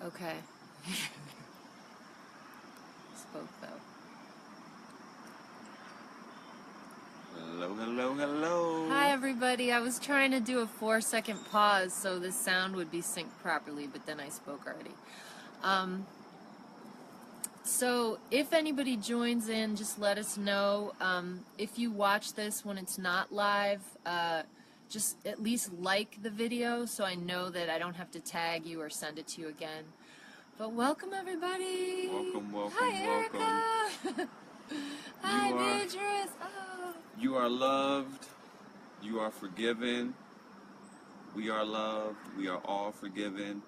Okay. Spoke though. Hello, hello, hello. Hi everybody. I was trying to do a 4-second pause so the sound would be synced properly, but then I spoke already. So if anybody joins in, just let us know. If you watch this when it's not live, just at least like the video so I know that I don't have to tag you or send it to you again. But welcome everybody. Welcome, welcome, Hi welcome. Erica. Hi Beatrice. Oh. You are loved. You are forgiven. We are loved. We are all forgiven.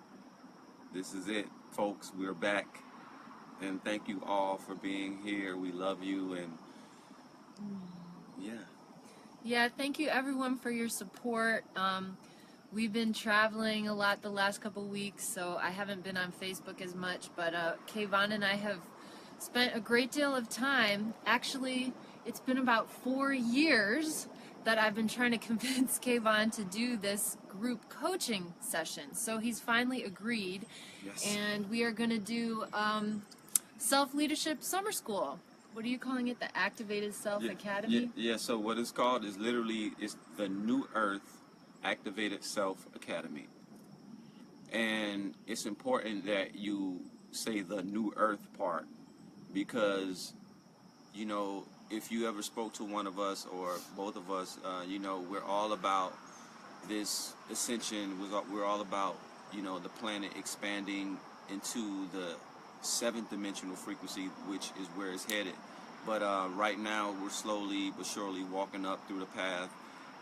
This is it, folks. We're back. And thank you all for being here. We love you, and yeah. Yeah, thank you everyone for your support. We've been traveling a lot the last couple weeks, so I haven't been on Facebook as much, but Kayvon and I have spent a great deal of time. Actually, it's been about 4 years that I've been trying to convince Kayvon to do this group coaching session. So he's finally agreed, Yes. and we are going to do self-leadership summer school. What are you calling it? The Activated Self Academy? Yeah, so what it's called is literally, it's the New Earth Activated Self Academy. And it's important that you say the New Earth part, because, you know, if you ever spoke to one of us or both of us, you know, we're all about this ascension. We're all about, you know, the planet expanding into the 7th dimensional frequency, which is where it's headed. But right now we're slowly but surely walking up through the path,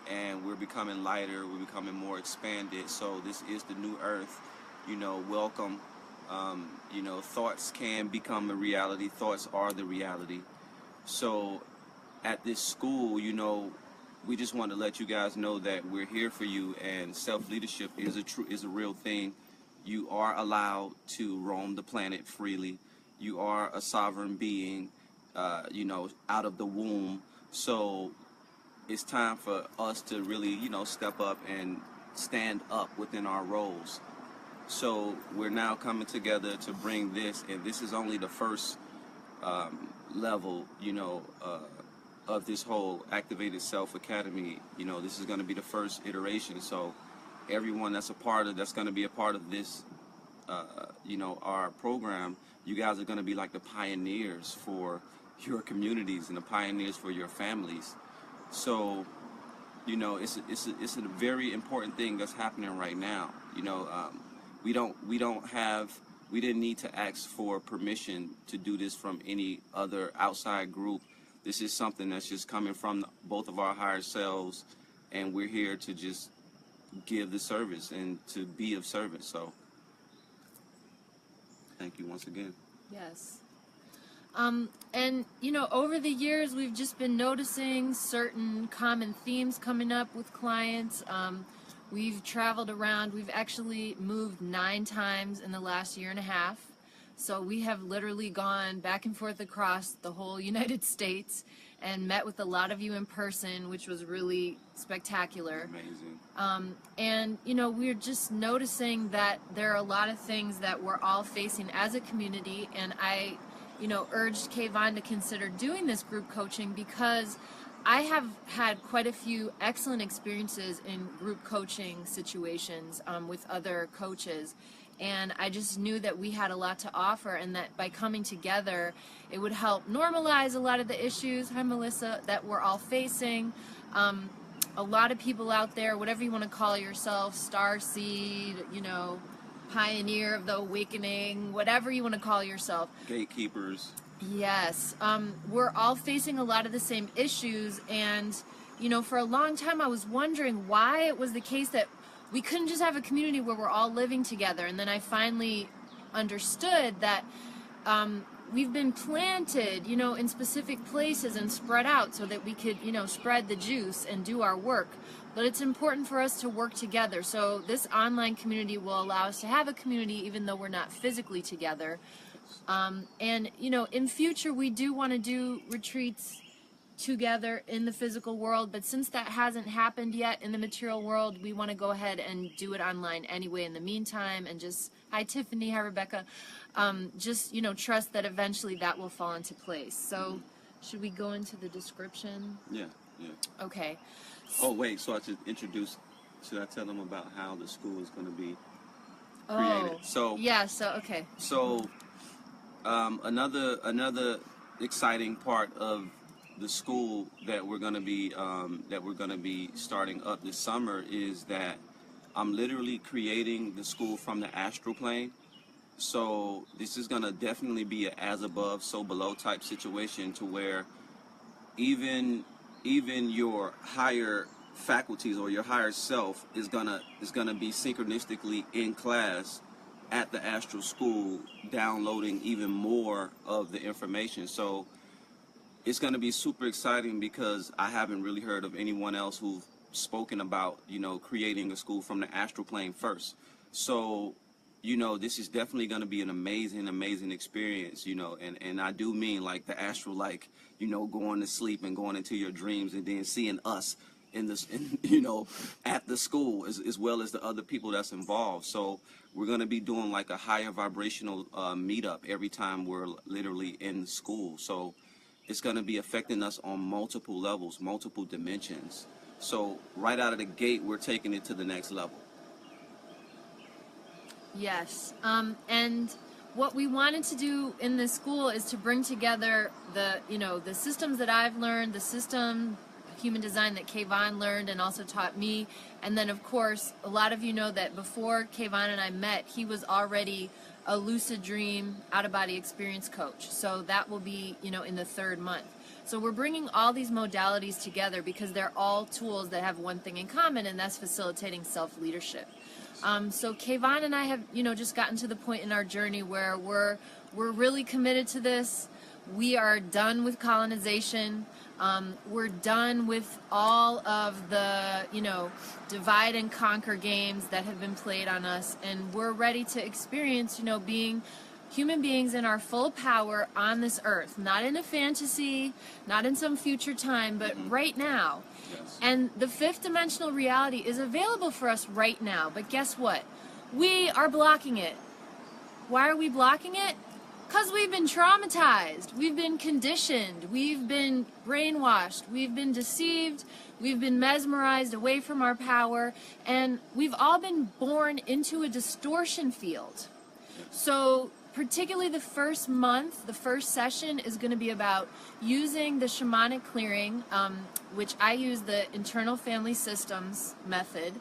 and we're becoming lighter, we're becoming more expanded. So this is the New Earth. You know, welcome. You know, thoughts can become a reality. Thoughts are the reality. So at this school, you know, we just want to let you guys know that we're here for you, and self-leadership is a real thing. You are allowed to roam the planet freely. You are a sovereign being, you know, out of the womb. So it's time for us to really, you know, step up and stand up within our roles. So we're now coming together to bring this, and this is only the first level, you know, of this whole Activated Self Academy. You know, this is going to be the first iteration. So everyone that's going to be a part of this, you know, our program, you guys are going to be like the pioneers for your communities and the pioneers for your families. So, you know, it's a very important thing that's happening right now. You know, we didn't need to ask for permission to do this from any other outside group. This is something that's just coming from both of our higher selves, and we're here to just give the service and to be of service. So thank you once again. Yes. And, you know, over the years, we've just been noticing certain common themes coming up with clients. We've traveled around. We've actually moved 9 times in the last year and a half. So we have literally gone back and forth across the whole United States and met with a lot of you in person, which was really spectacular. Amazing. And, you know, we're just noticing that there are a lot of things that we're all facing as a community, and I, you know, urged Kayvon to consider doing this group coaching because I have had quite a few excellent experiences in group coaching situations with other coaches, and I just knew that we had a lot to offer, and that by coming together it would help normalize a lot of the issues, hi Melissa, that we're all facing. A lot of people out there, whatever you want to call yourself, starseed, you know, pioneer of the awakening, whatever you want to call yourself. Gatekeepers. Yes, we're all facing a lot of the same issues, and, you know, for a long time I was wondering why it was the case that we couldn't just have a community where we're all living together, and then I finally understood that we've been planted, you know, in specific places and spread out so that we could, you know, spread the juice and do our work. But it's important for us to work together. So this online community will allow us to have a community even though we're not physically together. And, you know, in future we do want to do retreats together in the physical world, but since that hasn't happened yet in the material world, we want to go ahead and do it online anyway in the meantime, and just, hi Tiffany, hi Rebecca, just, you know, trust that eventually that will fall into place. So should we go into the description? Yeah, yeah. Okay. Oh, wait, so I should should I tell them about how the school is going to be created? Oh, So, yeah, so, okay. so another exciting part of the school that we're going to be starting up this summer is that I'm literally creating the school from the astral plane. So this is going to definitely be a as above, so below type situation, to where even your higher faculties or your higher self is gonna be synchronistically in class at the astral school, downloading even more of the information. So it's going to be super exciting, because I haven't really heard of anyone else who've spoken about, you know, creating a school from the astral plane first. So, you know, this is definitely going to be an amazing experience, you know, and I do mean like the astral, like, you know, going to sleep and going into your dreams and then seeing us you know, at the school, as well as the other people that's involved. So we're going to be doing like a higher vibrational meetup every time we're literally in school. So it's going to be affecting us on multiple levels, multiple dimensions. So right out of the gate, we're taking it to the next level. Yes, and what we wanted to do in this school is to bring together the, you know, the systems that I've learned, the system, human design, that Kayvon learned and also taught me, and then of course, a lot of you know that before Kayvon and I met, he was already a lucid dream, out-of-body experience coach. So that will be, you know, in the 3rd month. So we're bringing all these modalities together because they're all tools that have one thing in common, and that's facilitating self-leadership. So Kayvon and I have, you know, just gotten to the point in our journey where we're really committed to this. We are done with colonization. We're done with all of the, you know, divide and conquer games that have been played on us, and we're ready to experience, you know, being human beings in our full power on this earth, not in a fantasy, not in some future time, but right now. Yes. And the 5th dimensional reality is available for us right now, but guess what? We are blocking it. Why are we blocking it? Because we've been traumatized, we've been conditioned, we've been brainwashed, we've been deceived, we've been mesmerized away from our power, and we've all been born into a distortion field. So particularly the first month, the first session is going to be about using the shamanic clearing, which I use the internal family systems method.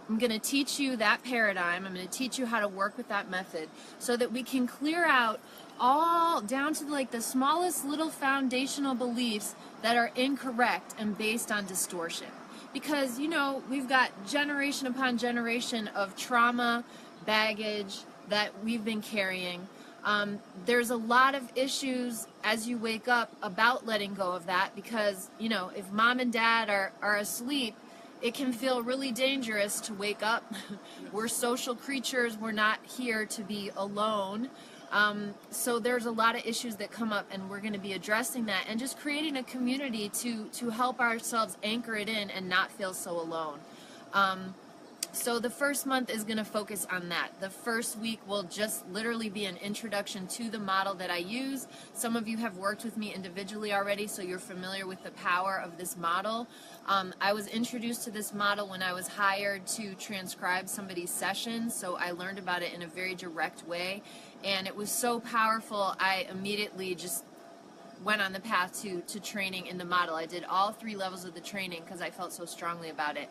I'm going to teach you that paradigm. I'm going to teach you how to work with that method so that we can clear out all down to like the smallest little foundational beliefs that are incorrect and based on distortion. Because, you know, we've got generation upon generation of trauma, baggage that we've been carrying. There's a lot of issues as you wake up about letting go of that, because, you know, if mom and dad are asleep, it can feel really dangerous to wake up. We're social creatures. We're not here to be alone. So there's a lot of issues that come up, and we're going to be addressing that and just creating a community to help ourselves anchor it in and not feel so alone. So the first month is going to focus on that. The first week will just literally be an introduction to the model that I use. Some of you have worked with me individually already, so you're familiar with the power of this model. I was introduced to this model when I was hired to transcribe somebody's session, so I learned about it in a very direct way, and it was so powerful, I immediately just went on the path to training in the model. I did all 3 levels of the training because I felt so strongly about it.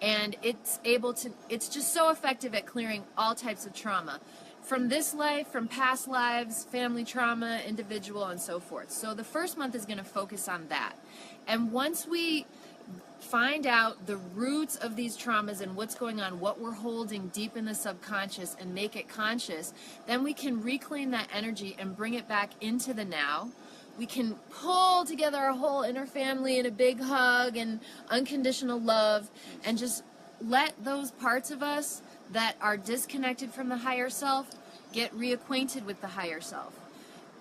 And it's just so effective at clearing all types of trauma. From this life, from past lives, family trauma, individual, and so forth. So the first month is going to focus on that. And once we find out the roots of these traumas and what's going on, what we're holding deep in the subconscious, and make it conscious, then we can reclaim that energy and bring it back into the now. We can pull together our whole inner family in a big hug and unconditional love, and just let those parts of us that are disconnected from the higher self get reacquainted with the higher self.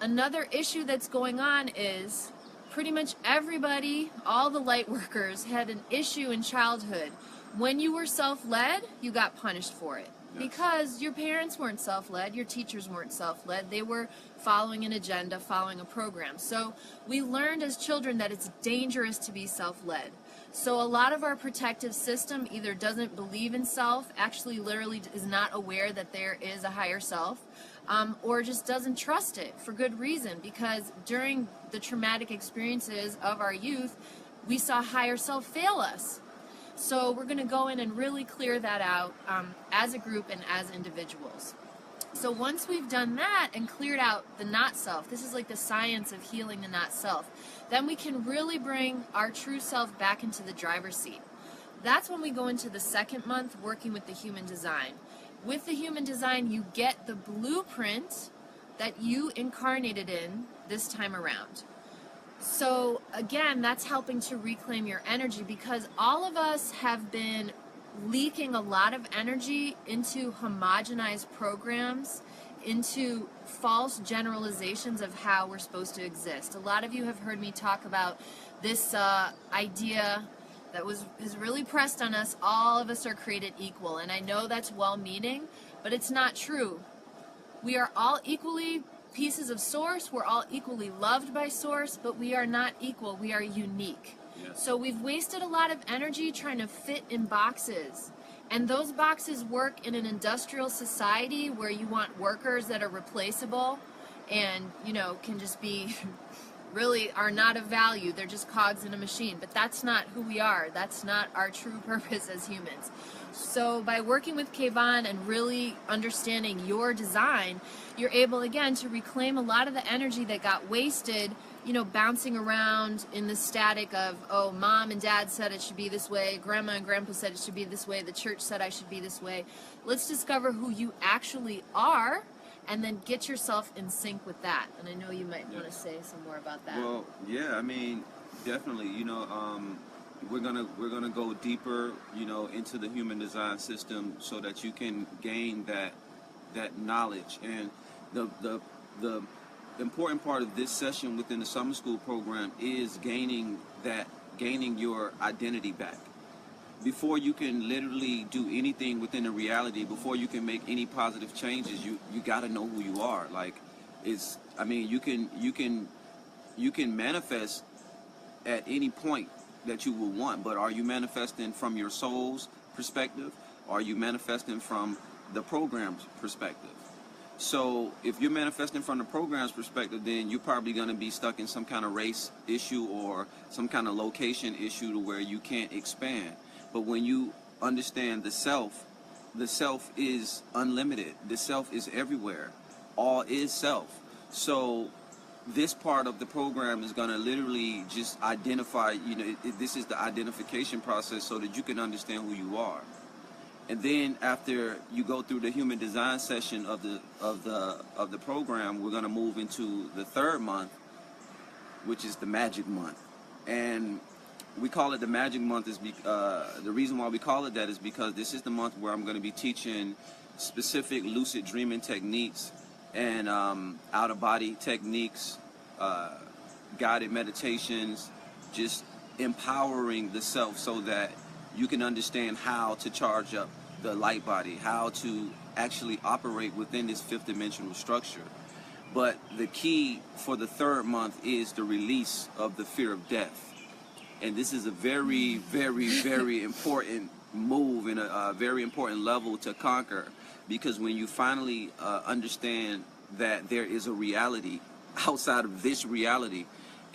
Another issue that's going on is pretty much everybody, all the light workers, had an issue in childhood. When you were self-led, you got punished for it. Yes. Because your parents weren't self-led, your teachers weren't self-led, they were following an agenda, following a program. So we learned as children that it's dangerous to be self-led. So a lot of our protective system either doesn't believe in self, actually literally is not aware that there is a higher self, or just doesn't trust it for good reason, because during the traumatic experiences of our youth, we saw higher self fail us. So we're going to go in and really clear that out as a group and as individuals. So once we've done that and cleared out the not self, this is like the science of healing the not self, then we can really bring our true self back into the driver's seat. That's when we go into the second month working with the human design. With the human design, you get the blueprint that you incarnated in this time around. So again, that's helping to reclaim your energy, because all of us have been leaking a lot of energy into homogenized programs, into false generalizations of how we're supposed to exist. A lot of you have heard me talk about this idea that is really pressed on us. All of us are created equal, and I know that's well-meaning, but it's not true. We are all equally pieces of source, we're all equally loved by source, but we are not equal, we are unique. Yes. So we've wasted a lot of energy trying to fit in boxes, and those boxes work in an industrial society where you want workers that are replaceable and, you know, can just be really are not of value. They're just cogs in a machine. But that's not who we are. That's not our true purpose as humans. So by working with Kayvon and really understanding your design, you're able again to reclaim a lot of the energy that got wasted, you know, bouncing around in the static of, oh, mom and dad said it should be this way, grandma and grandpa said it should be this way, the church said I should be this way. Let's discover who you actually are, and then get yourself in sync with that. And I know you might want to say some more about that. Well, yeah, I mean, definitely. You know, we're gonna go deeper, you know, into the human design system so that you can gain that knowledge. And the important part of this session within the summer school program is gaining your identity back. Before you can literally do anything within the reality, before you can make any positive changes, you got to know who you are. Like, I mean, you can manifest at any point that you will want, but are you manifesting from your soul's perspective? Are you manifesting from the program's perspective? So if you're manifesting from the program's perspective, then you're probably going to be stuck in some kind of race issue or some kind of location issue to where you can't expand. But when you understand the self is unlimited. The self is everywhere. All is self. So this part of the program is going to literally just identify, you know, this is the identification process so that you can understand who you are. And then after you go through the human design session of the program, we're going to move into the third month, which is the magic month. And we call it the magic month is the reason why we call it that is because this is the month where I'm going to be teaching specific lucid dreaming techniques and out-of-body techniques, guided meditations, just empowering the self so that you can understand how to charge up the light body, how to actually operate within this fifth dimensional structure. But the key for the third month is the release of the fear of death. And this is a very, very, very important move and a very important level to conquer, because when you finally understand that there is a reality outside of this reality,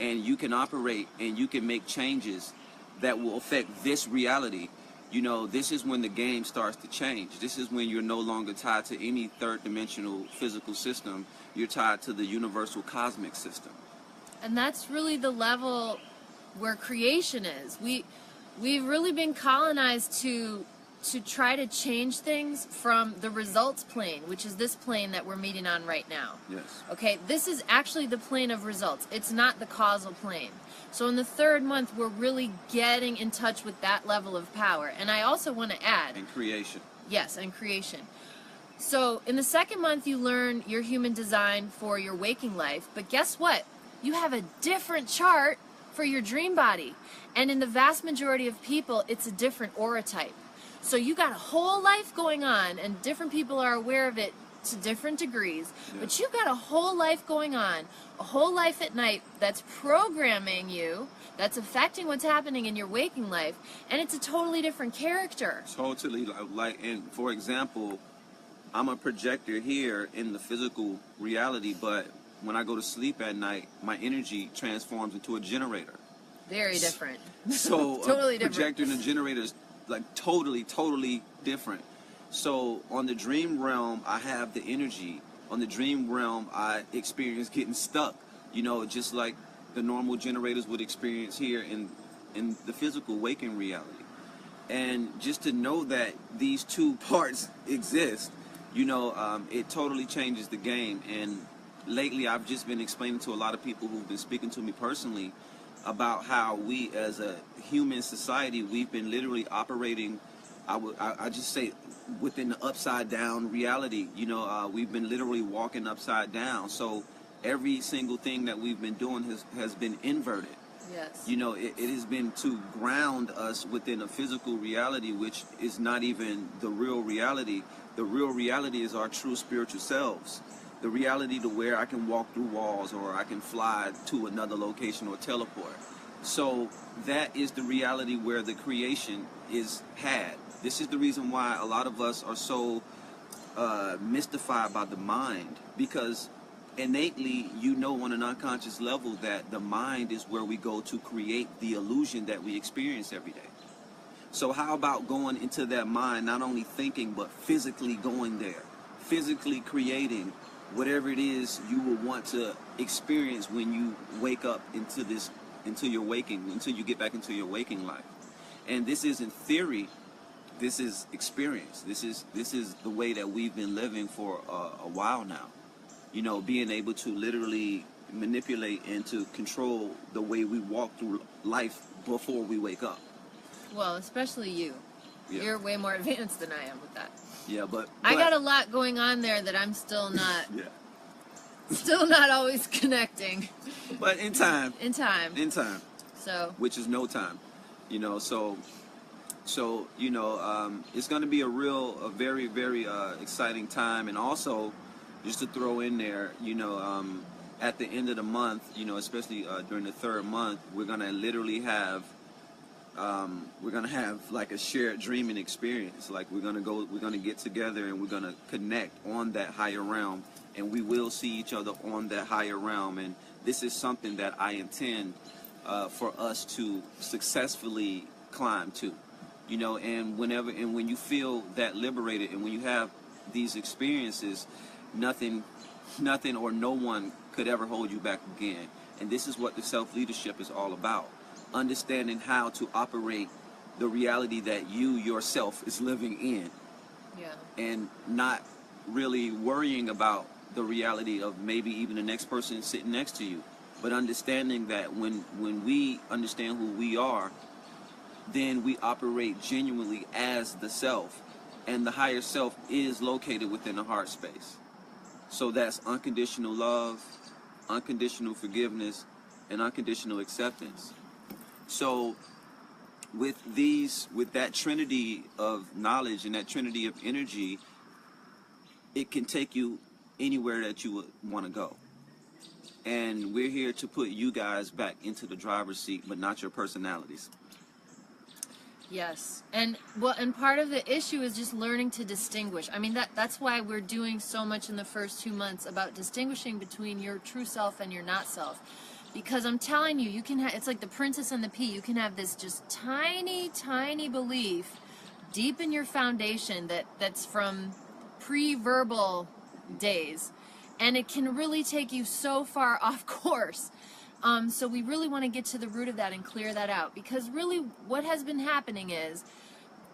and you can operate and you can make changes that will affect this reality, you know, this is when the game starts to change. This is when you're no longer tied to any third dimensional physical system. You're tied to the universal cosmic system. And that's really the level where creation is. We've really been colonized to try to change things from the results plane, which is this plane that we're meeting on right now. Yes. Okay, this is actually the plane of results. It's not the causal plane. So in the third month, we're really getting in touch with that level of power. And I also want to add... And creation. Yes, and creation. So in the second month, you learn your human design for your waking life. But guess what? You have a different chart for your dream body. And in the vast majority of people, it's a different aura type. So you got a whole life going on, and different people are aware of it to different degrees, but you've got a whole life going on, a whole life at night that's programming you, that's affecting what's happening in your waking life, and it's a totally different character. Totally, like, and for example, I'm a projector here in the physical reality, but when I go to sleep at night, my energy transforms into a generator. Very different. So Totally a projector different. and a generator is like totally different. So on the dream realm, I have the energy. On the dream realm, I experience getting stuck. You know, just like the normal generators would experience here in the physical waking reality. And just to know that these two parts exist, you know, it totally changes the game. And lately, I've just been explaining to a lot of people who've been speaking to me personally about how we, as a human society, we've been literally operating, I just say, within the upside down reality. You know, we've been literally walking upside down. So every single thing that we've been doing has been inverted. Yes. You know, it has been to ground us within a physical reality, which is not even the real reality. The real reality is our true spiritual selves. The reality to where I can walk through walls, or I can fly to another location, or teleport. So that is the reality where the creation is had. This is the reason why a lot of us are so mystified by the mind, because innately, you know, on an unconscious level, that the mind is where we go to create the illusion that we experience every day. So how about going into that mind, not only thinking, but physically going there, physically creating whatever it is you will want to experience when you wake up until you get back into your waking life. And this isn't theory. This is experience. This is the way that we've been living for a while now. You know, being able to literally manipulate and to control the way we walk through life before we wake up. Well, especially you. Yeah. You're way more advanced than I am with that. Yeah, but I got a lot going on there that I'm still not yeah. still not always connecting. But in time. In time. So Which is no time. You know, so you know, it's going to be a very, very exciting time. And also, just to throw in there, you know, at the end of the month, you know, especially during the third month, we're going to literally have like a shared dreaming experience. Like we're going to get together and we're going to connect on that higher realm, and we will see each other on that higher realm. And this is something that I intend for us to successfully climb to. You know, and when you feel that liberated, and when you have these experiences, nothing or no one could ever hold you back again. And this is what the self-leadership is all about. Understanding how to operate the reality that you yourself is living in. yeah. And not really worrying about the reality of maybe even the next person sitting next to you. But understanding that when we understand who we are, then we operate genuinely as the self. And the higher self is located within the heart space. So that's unconditional love, unconditional forgiveness, and unconditional acceptance. So with that trinity of knowledge and that trinity of energy, it can take you anywhere that you would want to go. And we're here to put you guys back into the driver's seat, but not your personalities. Yes. And part of the issue is just learning to distinguish. I mean, that's why we're doing so much in the first 2 months about distinguishing between your true self and your not self. Because I'm telling you, you can it's like the princess and the pea. You can have this just tiny, tiny belief deep in your foundation that's from pre-verbal days. And it can really take you so far off course. So we really want to get to the root of that and clear that out, because really what has been happening is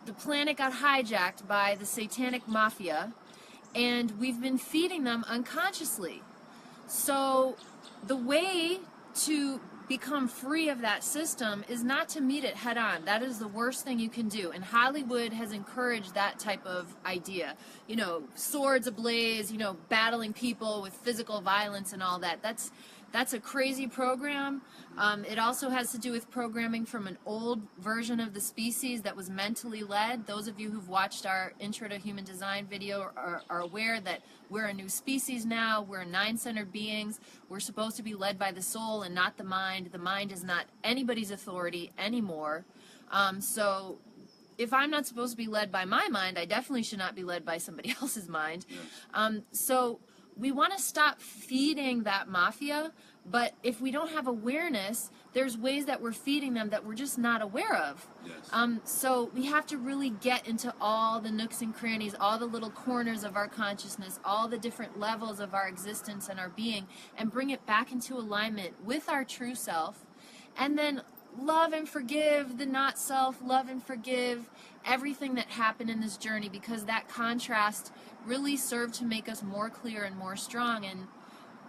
the planet got hijacked by the satanic mafia, and we've been feeding them unconsciously. So the way to become free of that system is not to meet it head on. That is the worst thing you can do. And Hollywood has encouraged that type of idea. You know, swords ablaze, you know, battling people with physical violence and all that. That's a crazy program. It also has to do with programming from an old version of the species that was mentally led. Those of you who've watched our Intro to Human Design video are aware that we're a new species now. We're nine-centered beings. We're supposed to be led by the soul and not the mind. The mind is not anybody's authority anymore. So if I'm not supposed to be led by my mind, I definitely should not be led by somebody else's mind. Yes. So we want to stop feeding that mafia, but if we don't have awareness, there's ways that we're feeding them that we're just not aware of. Yes. So we have to really get into all the nooks and crannies, all the little corners of our consciousness, all the different levels of our existence and our being, and bring it back into alignment with our true self, and then love and forgive the not self, love and forgive everything that happened in this journey, because that contrast really served to make us more clear and more strong, and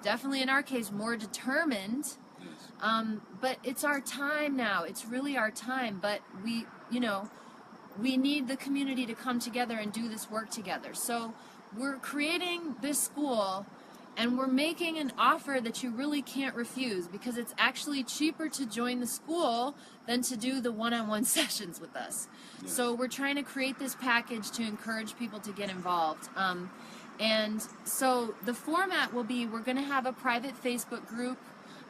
definitely in our case more determined. Yes. But it's our time now. It's really our time, but we need the community to come together and do this work together. So we're creating this school, and we're making an offer that you really can't refuse, because it's actually cheaper to join the school than to do the one-on-one sessions with us. Yes. So we're trying to create this package to encourage people to get involved. And so the format will be, we're going to have a private Facebook group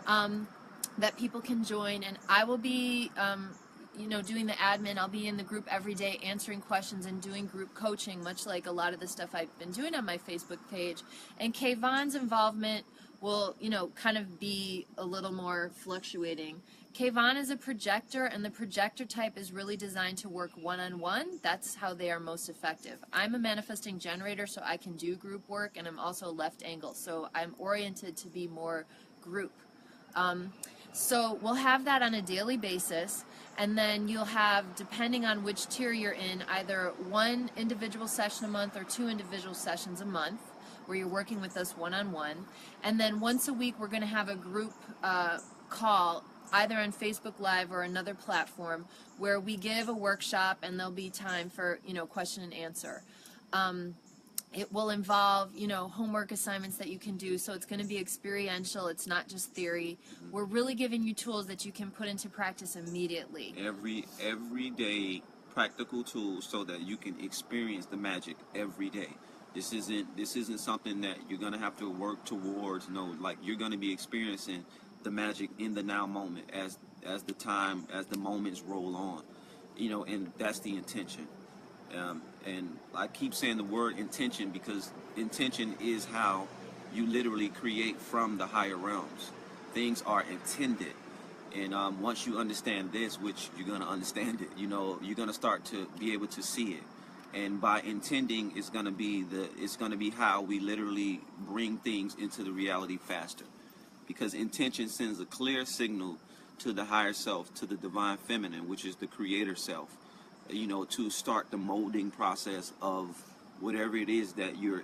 that people can join, and I will be doing the admin. I'll be in the group every day answering questions and doing group coaching, much like a lot of the stuff I've been doing on my Facebook page. And Kayvon's involvement will, kind of be a little more fluctuating. Kayvon is a projector, and the projector type is really designed to work one-on-one. That's how they are most effective. I'm a manifesting generator, so I can do group work, and I'm also left angle, so I'm oriented to be more group. So we'll have that on a daily basis, and then you'll have, depending on which tier you're in, either one individual session a month or 2 individual sessions a month where you're working with us one-on-one. And then once a week we're going to have a group call, either on Facebook Live or another platform, where we give a workshop, and there'll be time for question and answer. It will involve, homework assignments that you can do, so it's going to be experiential. It's not just theory. We're really giving you tools that you can put into practice immediately. Everyday practical tools so that you can experience the magic every day. This isn't something that you're going to have to work towards. No, like, you're going to be experiencing the magic in the now moment as the moments roll on, and that's the intention. And I keep saying the word intention, because intention is how you literally create from the higher realms. Things are intended, and once you understand this, which you're going to understand it, you're going to start to be able to see it. And by intending, it's going to be how we literally bring things into the reality faster, because intention sends a clear signal to the higher self, to the divine feminine, which is the creator self, to start the molding process of whatever it is that you're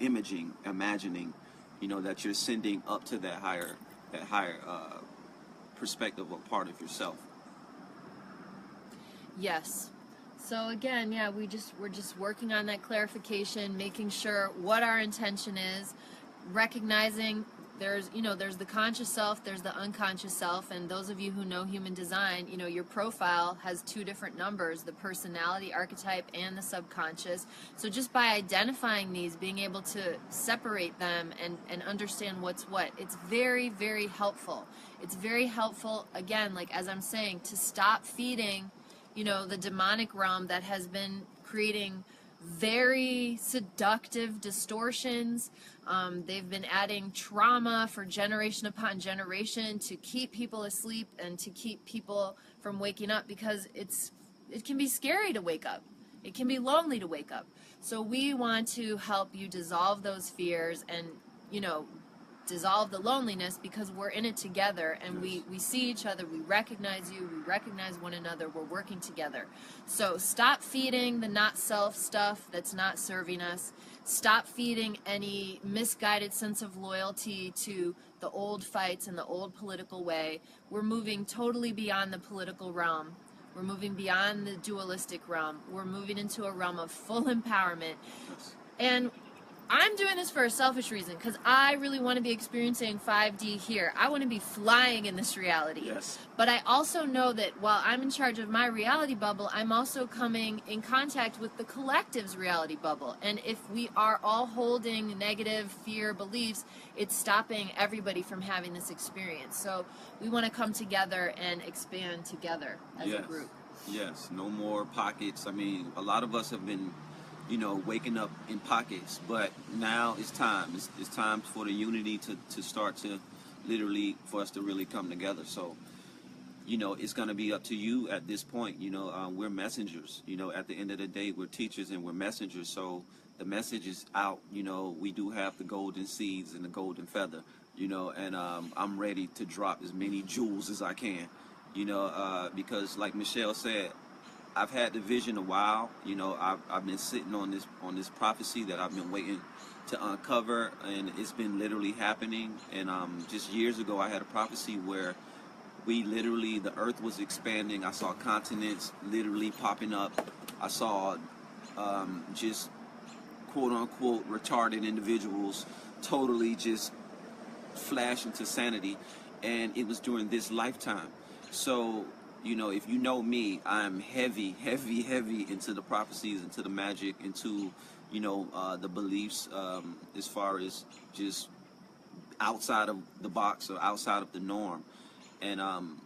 imagining, that you're sending up to that higher perspective or part of yourself. Yes. So again, we're just working on that clarification, making sure what our intention is, recognizing there's the conscious self, there's the unconscious self, and those of you who know human design, your profile has 2 different numbers, the personality archetype and the subconscious. So just by identifying these, being able to separate them and understand what's what, it's very, very helpful. It's very helpful, again, like as I'm saying, to stop feeding, the demonic realm that has been creating very seductive distortions. They've been adding trauma for generation upon generation to keep people asleep and to keep people from waking up, because it can be scary to wake up. It can be lonely to wake up. So we want to help you dissolve those fears and, dissolve the loneliness, because we're in it together, and we see each other, we recognize you, we recognize one another, we're working together. So stop feeding the not self stuff that's not serving us. Stop feeding any misguided sense of loyalty to the old fights and the old political way. We're moving totally beyond the political realm. We're moving beyond the dualistic realm. We're moving into a realm of full empowerment. And I'm doing this for a selfish reason because I really want to be experiencing 5D here. I want to be flying in this reality. Yes. But I also know that while I'm in charge of my reality bubble, I'm also coming in contact with the collective's reality bubble. And if we are all holding negative fear beliefs, it's stopping everybody from having this experience. So we want to come together and expand together as a group. Yes, no more pockets. I mean, a lot of us have been, waking up in pockets, but now it's time. It's time for the unity to start to literally, for us to really come together. So, it's going to be up to you at this point. We're messengers. At the end of the day, we're teachers and we're messengers. So the message is out. We do have the golden seeds and the golden feather, and I'm ready to drop as many jewels as I can, because like Michelle said, I've had the vision a while. I've been sitting on this prophecy that I've been waiting to uncover, and it's been literally happening. And just years ago, I had a prophecy where the earth was expanding. I saw continents literally popping up. I saw just quote unquote retarded individuals totally just flash into sanity, and it was during this lifetime. So, if you know me, I'm heavy into the prophecies, into the magic, into, the beliefs, as far as just outside of the box or outside of the norm. And I'm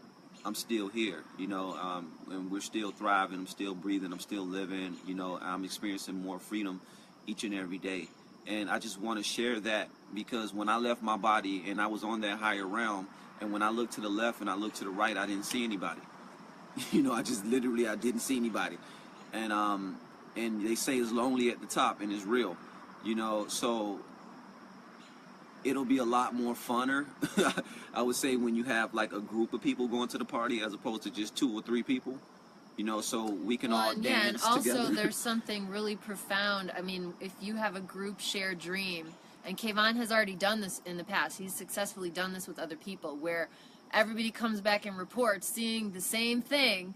still here, and we're still thriving. I'm still breathing. I'm still living. I'm experiencing more freedom each and every day. And I just want to share that because when I left my body and I was on that higher realm, and when I looked to the left and I looked to the right, I didn't see anybody. I just literally, I didn't see anybody. And they say it's lonely at the top, and it's real, so it'll be a lot more funner, I would say, when you have like a group of people going to the party as opposed to just 2 or 3 people, so we can all dance and also together. there's something really profound. I mean, if you have a group shared dream, and Kayvon has already done this in the past, he's successfully done this with other people, where everybody comes back and reports seeing the same thing.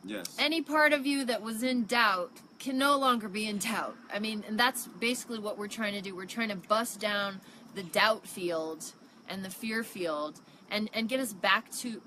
Yes. Any part of you that was in doubt can no longer be in doubt. I mean, and that's basically what we're trying to do. We're trying to bust down the doubt field and the fear field and get us back to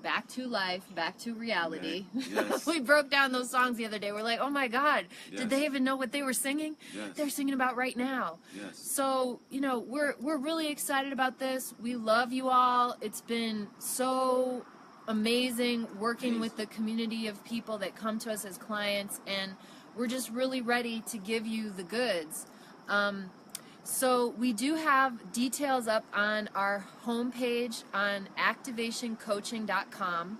life, back to reality. Yes. We broke down those songs the other day. We're like, oh my God, Yes. did they even know what they were singing? Yes. They're singing about right now. Yes. So, we're really excited about this. We love you all. It's been so amazing working with the community of people that come to us as clients, and we're just really ready to give you the goods. So we do have details up on our homepage on activationcoaching.com.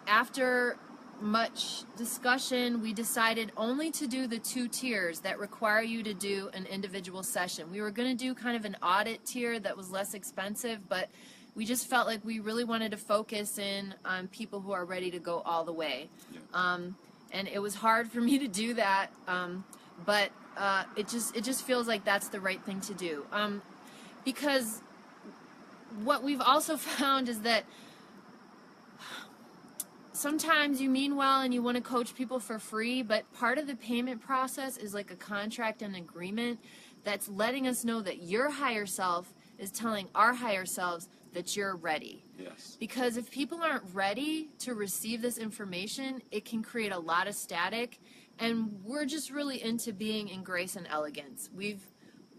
After much discussion, we decided only to do the 2 tiers that require you to do an individual session. We were going to do kind of an audit tier that was less expensive, but we just felt like we really wanted to focus in on people who are ready to go all the way. Yeah. And it was hard for me to do that, but it just feels like that's the right thing to do. Because what we've also found is that sometimes you mean well and you want to coach people for free, but part of the payment process is like a contract and agreement that's letting us know that your higher self is telling our higher selves that you're ready. Yes. Because if people aren't ready to receive this information, it can create a lot of static, and we're just really into being in grace and elegance.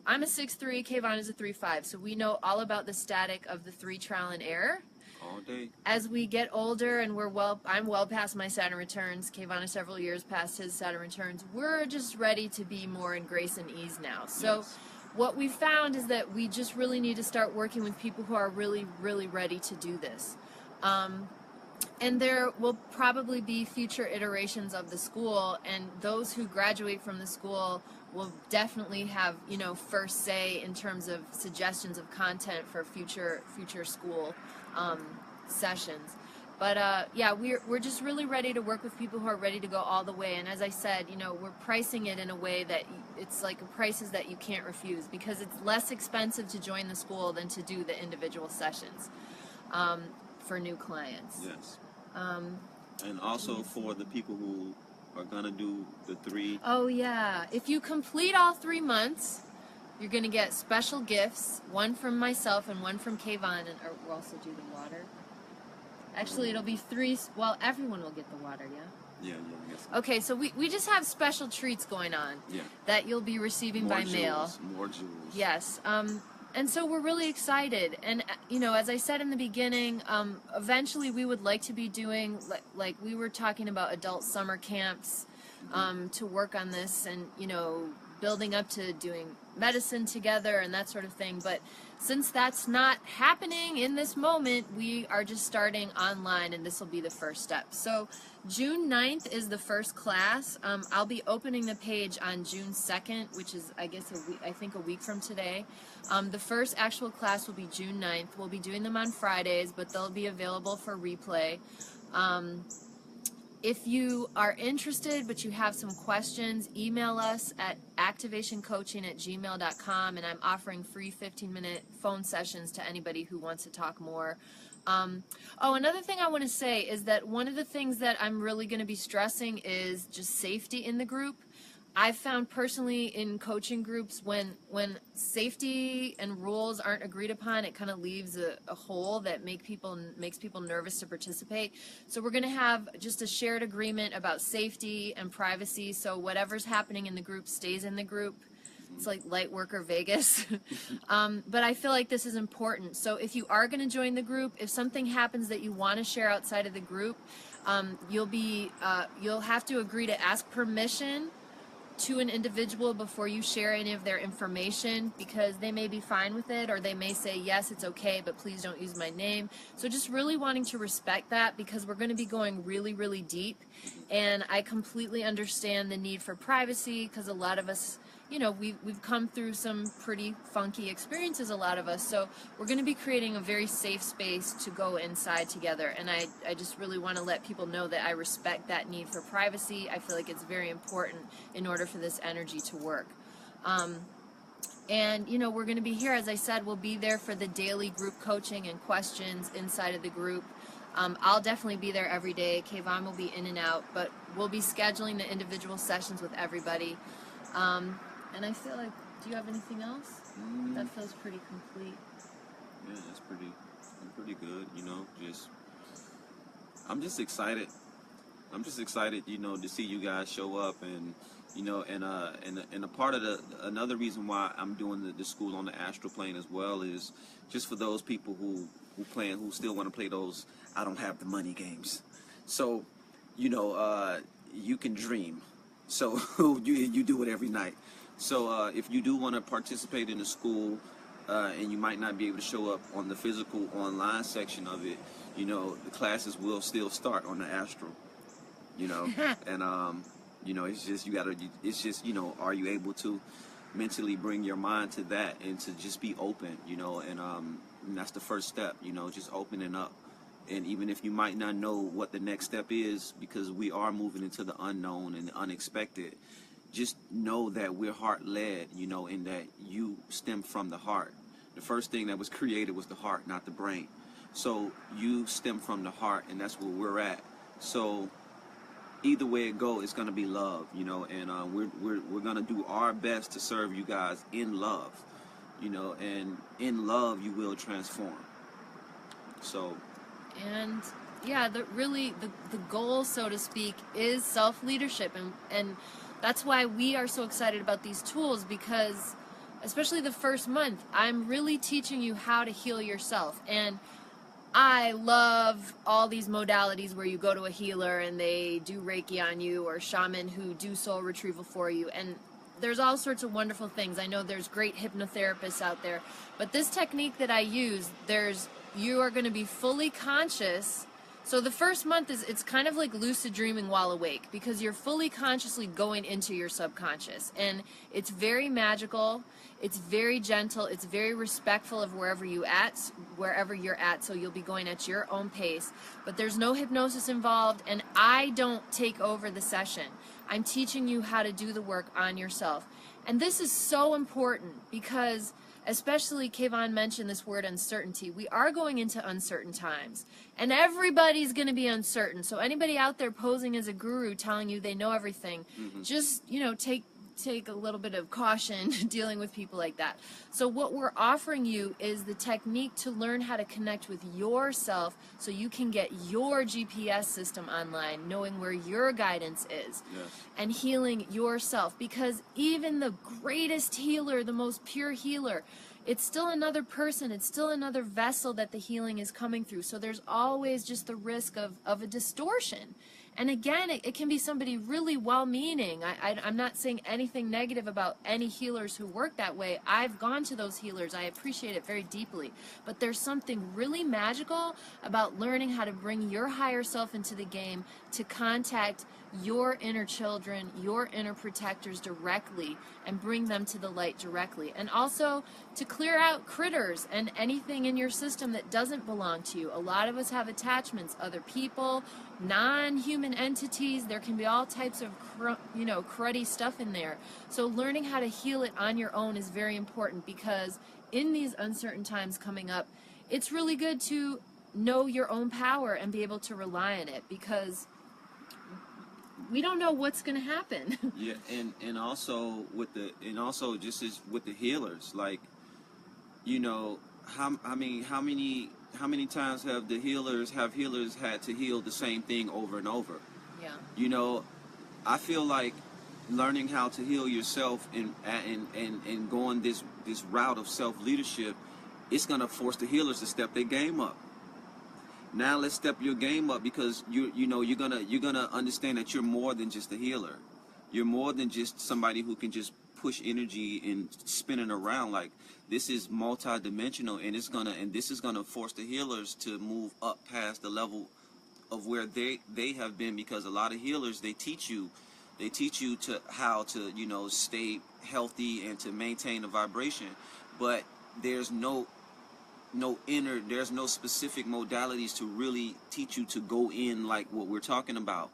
I'm a 6'3", Kayvon is a 3'5", so we know all about the static of the 3 trial and error. All day. As we get older and I'm well past my Saturn returns, Kayvon is several years past his Saturn returns, we're just ready to be more in grace and ease now. So Yes. What we found is that we just really need to start working with people who are really, really ready to do this. And there will probably be future iterations of the school, and those who graduate from the school will definitely have, first say in terms of suggestions of content for future school sessions. But yeah, we're just really ready to work with people who are ready to go all the way. And as I said, we're pricing it in a way that it's like prices that you can't refuse, because it's less expensive to join the school than to do the individual sessions for new clients. Yes. And also for the people who are gonna do the 3. Oh yeah, if you complete all 3 months, You're going to get special gifts, one from myself and one from Kayvon, and or we'll also do the water. Actually, it'll be 3, well, everyone will get the water, yeah? Yeah, I guess. Okay, so we just have special treats going on that you'll be receiving More by mail. More jewels. Yes. And so we're really excited. And, you know, as I said in the beginning, eventually we would like to be doing, like we were talking about adult summer camps to work on this and, you know, building up to doing medicine together and that sort of thing. But since that's not happening in this moment, we are just starting online, and this will be the first step. So June 9th is the first class. I'll be opening the page on June 2nd, which is, I guess, I think a week from today. The first actual class will be June 9th. We'll be doing them on Fridays, but they'll be available for replay. If you are interested but you have some questions, email us at activationcoaching@gmail.com, and I'm offering free 15-minute phone sessions to anybody who wants to talk more. Another thing I want to say is that one of the things that I'm really going to be stressing is just safety in the group. I've found personally in coaching groups when safety and rules aren't agreed upon, it kind of leaves a hole that makes people nervous to participate. So we're going to have just a shared agreement about safety and privacy, so whatever's happening in the group stays in the group. It's like light worker Vegas. But I feel like this is important. So if you are going to join the group, if something happens that you want to share outside of the group, you'll have to agree to ask permission to an individual before you share any of their information, because they may be fine with it, or they may say, yes, it's okay, but please don't use my name. So just really wanting to respect that, because we're going to be going really, really deep. And I completely understand the need for privacy, because a lot of us, you know, we've come through some pretty funky experiences, a lot of us. So we're going to be creating a very safe space to go inside together. And I just really want to let people know that I respect that need for privacy. I feel like it's very important in order for this energy to work. And, you know, we're going to be here, as I said, we'll be there for the daily group coaching and questions inside of the group. I'll definitely be there every day. Kayvon will be in and out, but we'll be scheduling the individual sessions with everybody. And I feel like, do you have anything else? That feels pretty complete. Yeah, that's pretty good, you know, I'm just excited. You know, to see you guys show up, and, you know, and a part of another reason why I'm doing the school on the astral plane as well is just for those people who still want to play those I don't have the money games. So, you know, you can dream. So you do it every night. So if you do want to participate in the school, and you might not be able to show up on the physical online section of it, you know, the classes will still start on the astral, you know. And you know, it's just you know, are you able to mentally bring your mind to that and to just be open, you know, and that's the first step, you know, just opening up. And even if you might not know what the next step is, because we are moving into the unknown and the unexpected, just know that we're heart-led, you know, in that you stem from the heart. The first thing that was created was the heart, not the brain. So you stem from the heart, and that's where we're at. So either way it goes, it's going to be love, you know, and we're going to do our best to serve you guys in love, you know, and in love you will transform. So... And yeah, the goal, so to speak, is self-leadership, and that's why we are so excited about these tools, because especially the first month, I'm really teaching you how to heal yourself. And I love all these modalities where you go to a healer and they do Reiki on you, or shaman who do soul retrieval for you, and there's all sorts of wonderful things. I know there's great hypnotherapists out there, but this technique that I use, you are going to be fully conscious. So the first month it's kind of like lucid dreaming while awake, because you're fully consciously going into your subconscious, and it's very magical, it's very gentle, it's very respectful of wherever you're at, so you'll be going at your own pace, but there's no hypnosis involved, and I don't take over the session. I'm teaching you how to do the work on yourself. And this is so important, because especially Kayvon mentioned this word uncertainty. We are going into uncertain times, and everybody's going to be uncertain. So anybody out there posing as a guru telling you they know everything, just, you know, take take a little bit of caution dealing with people like that. So what we're offering you is the technique to learn how to connect with yourself so you can get your GPS system online, knowing where your guidance is, and healing yourself. Because even the greatest healer, the most pure healer, it's still another person, it's still another vessel that the healing is coming through. So there's always just the risk of a distortion. And again, it can be somebody really well-meaning. I'm not saying anything negative about any healers who work that way. I've gone to those healers. I appreciate it very deeply. But there's something really magical about learning how to bring your higher self into the game to contact your inner children, your inner protectors directly, and bring them to the light directly. And also to clear out critters and anything in your system that doesn't belong to you. A lot of us have attachments, other people, non-human entities. There can be all types of cruddy stuff in there. So learning how to heal it on your own is very important, because in these uncertain times coming up, it's really good to know your own power and be able to rely on it, because we don't know what's going to happen. Yeah, and also just as with the healers, like, how many times have healers had to heal the same thing over and over? Yeah. I feel like learning how to heal yourself and going this route of self-leadership, it's going to force the healers to step their game up. Now let's step your game up, because you're gonna understand that you're more than just a healer. You're more than just somebody who can just push energy and spin it around. Like, this is multi-dimensional, and this is gonna force the healers to move up past the level of where they have been, because a lot of healers, they teach you to how to stay healthy and to maintain a vibration, but there's no specific modalities to really teach you to go in like what we're talking about,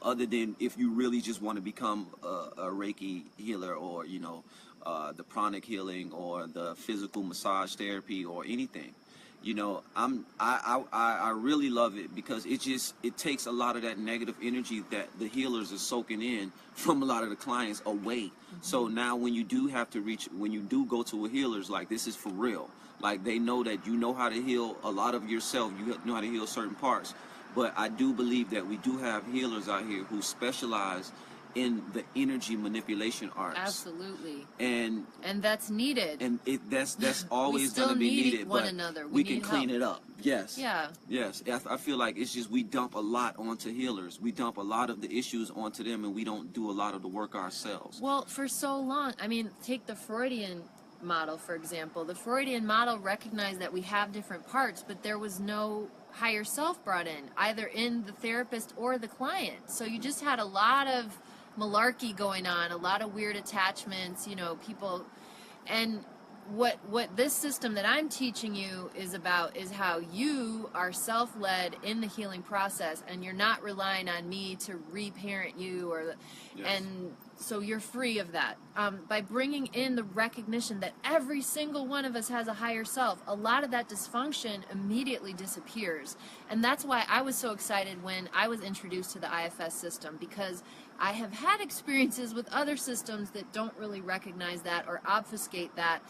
other than if you really just want to become a Reiki healer, or the pranic healing, or the physical massage therapy, or anything. I really love it, because it takes a lot of that negative energy that the healers are soaking in from a lot of the clients away. Mm-hmm. So now when you do go to a healer's, like, this is for real. Like, they know that you know how to heal a lot of yourself. You know how to heal certain parts. But I do believe that we do have healers out here who specialize in the energy manipulation arts. Absolutely. And that's needed. And that's always going to be needed. One another. We can clean it up. Yes. Yeah. Yes. I feel like it's just we dump a lot onto healers. We dump a lot of the issues onto them, and we don't do a lot of the work ourselves. Well, for so long, take the Freudian model, for example. The Freudian model recognized that we have different parts, but there was no higher self brought in, either in the therapist or the client. So you just had a lot of malarkey going on, a lot of weird attachments, people. And what this system that I'm teaching you is about is how you are self-led in the healing process, and you're not relying on me to reparent you, and so you're free of that. By bringing in the recognition that every single one of us has a higher self, a lot of that dysfunction immediately disappears. And that's why I was so excited when I was introduced to the IFS system, because I have had experiences with other systems that don't really recognize that or obfuscate that.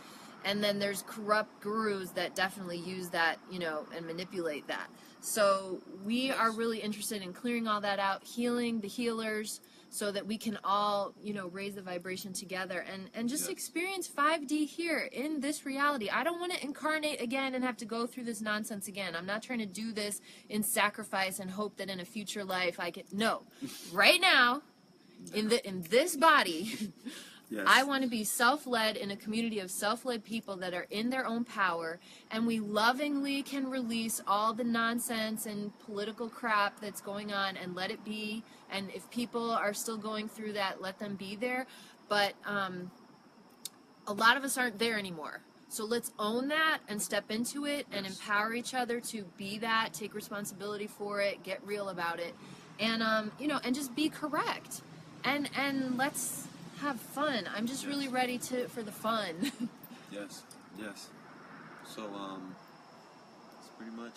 And then there's corrupt gurus that definitely use that, and manipulate that. So we are really interested in clearing all that out, healing the healers, so that we can all, raise the vibration together and just experience 5D here in this reality. I don't want to incarnate again and have to go through this nonsense again. I'm not trying to do this in sacrifice and hope that in a future life I can. No, right now, in this body. Yes. I want to be self-led in a community of self-led people that are in their own power, and we lovingly can release all the nonsense and political crap that's going on and let it be. And if people are still going through that, let them be there. But a lot of us aren't there anymore. So let's own that and step into it and empower each other to be that, take responsibility for it, get real about it, and and just be correct. And let's have fun. I'm just really ready for the fun. Yes. So that's pretty much.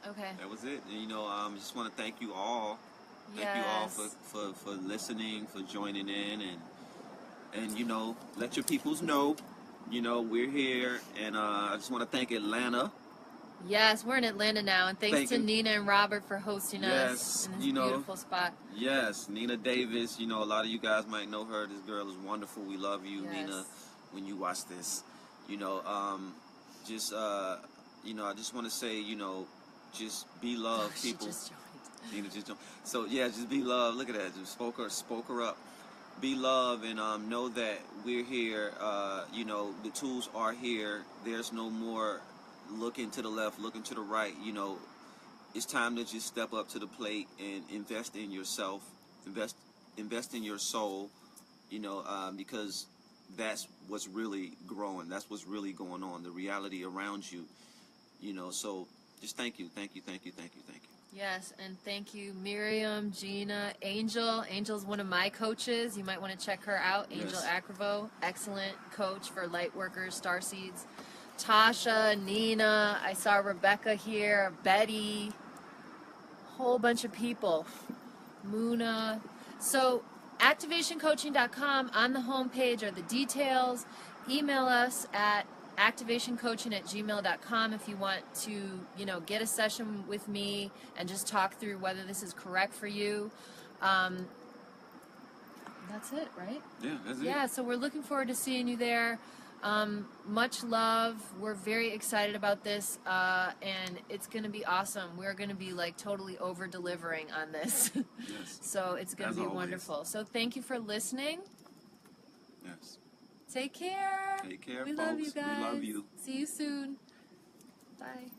Okay. That was it. And, just want to thank you all. Thank you all for listening, for joining in, and let your peoples know. We're here, and I just want to thank Atlanta. Yes, we're in Atlanta now, and thanks to Thank you. Nina and Robert for hosting Yes, us in this beautiful spot. Yes, Nina Davis. A lot of you guys might know her. This girl is wonderful. We love you, Yes. Nina. When you watch this, just I just want to say, just be love, She people. just joined. Nina just don't. So yeah, just be love. Look at that. Just spoke her up. Be love, and know that we're here. The tools are here. There's no more looking to the left, looking to the right. It's time to just step up to the plate and invest in yourself, invest in your soul. Because that's what's really growing. That's what's really going on. The reality around you. So just thank you. Yes, and thank you, Miriam, Gina, Angel. Angel's one of my coaches. You might want to check her out. Angel Yes. Acrivo, excellent coach for light workers, starseeds. Tasha, Nina, I saw Rebecca here, Betty, whole bunch of people. Muna. So, activationcoaching.com, on the homepage are the details. Email us at activationcoaching@gmail.com if you want to, get a session with me and just talk through whether this is correct for you. That's it, right? Yeah, that's it. Yeah, so we're looking forward to seeing you there. Much love. We're very excited about this, and it's going to be awesome. We're going to be totally over delivering on this. Yes. So it's going to As be always. wonderful. So thank you for listening. Yes. Take care. Take care, We love you folks. We guys. love you. See you soon. Bye.